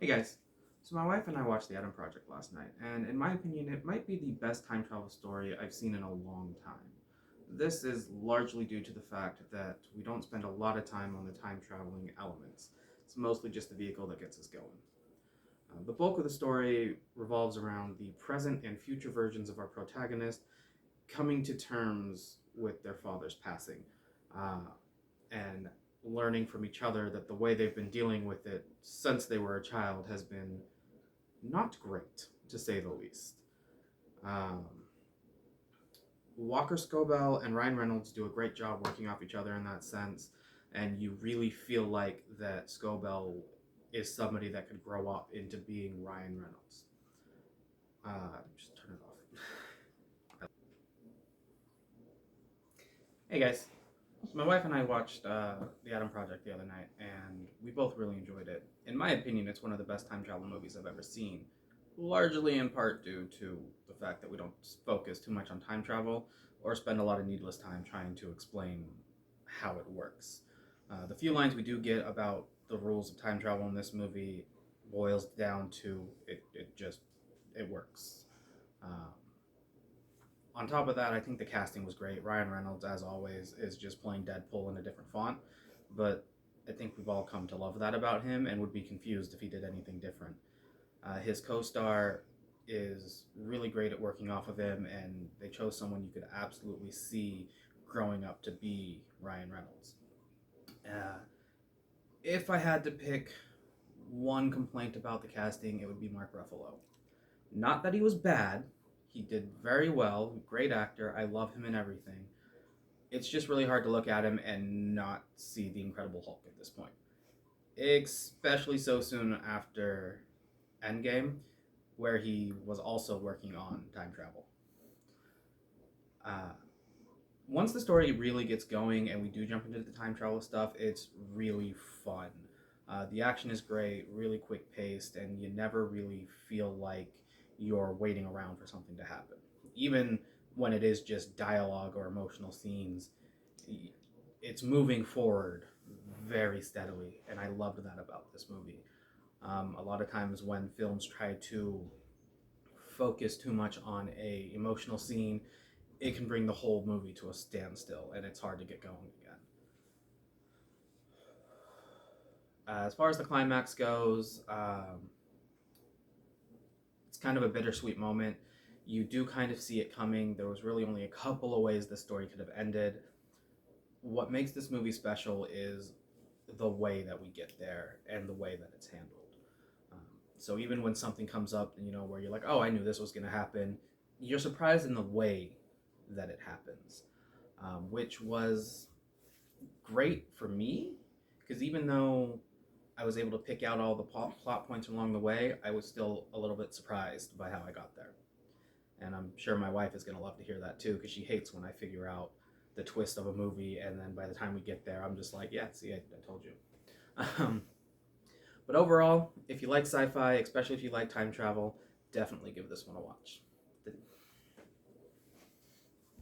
Hey guys, so my wife and I watched The Adam Project last night, and in my opinion, it might be the best time travel story I've seen in a long time. This is largely due to the fact that we don't spend a lot of time on the time traveling elements. It's mostly just the vehicle that gets us going. The bulk of the story revolves around the present and future versions of our protagonist coming to terms with their father's passing, uh, and learning from each other that the way they've been dealing with it since they were a child has been not great, to say the least. Um, Walker Scobell and Ryan Reynolds do a great job working off each other in that sense, and you really feel like that Scobell is somebody that could grow up into being Ryan Reynolds. Just turn it off. Hey guys, so my wife and I watched The Adam Project the other night, and we both really enjoyed it. In my opinion, it's one of the best time travel movies I've ever seen, largely in part due to the fact that we don't focus too much on time travel or spend a lot of needless time trying to explain how it works. The few lines we do get about the rules of time travel in this movie boils down to it works. Um, on top of that, I think the casting was great. Ryan Reynolds, as always, is just playing Deadpool in a different font, but I think we've all come to love that about him and would be confused if he did anything different. His co-star is really great at working off of him, and they chose someone you could absolutely see growing up to be Ryan Reynolds. Uh, if I had to pick one complaint about the casting, it would be Mark Ruffalo. Not that he was bad, he did very well, great actor, I love him in everything. It's just really hard to look at him and not see the Incredible Hulk at this point. Especially so soon after Endgame, where he was also working on time travel. Uh, Once the story really gets going and we do jump into the time travel stuff, it's really fun. The action is great, really quick paced, and you never really feel like you're waiting around for something to happen. Even when it is just dialogue or emotional scenes, it's moving forward very steadily, and I loved that about this movie. A lot of times when films try to focus too much on a emotional scene, it can bring the whole movie to a standstill, and it's hard to get going again. As far as the climax goes, it's kind of a bittersweet moment. You do kind of see it coming. There was really only a couple of ways the story could have ended. What makes this movie special is the way that we get there and the way that it's handled. Um, so even when something comes up, where you're like, oh, I knew this was going to happen, you're surprised in the way that it happens, which was great for me because even though I was able to pick out all the plot points along the way, I was still a little bit surprised by how I got there. And I'm sure my wife is going to love to hear that too because she hates when I figure out the twist of a movie and then by the time we get there, I'm just like, yeah, see, I told you. Um, but overall, if you like sci fi, especially if you like time travel, definitely give this one a watch.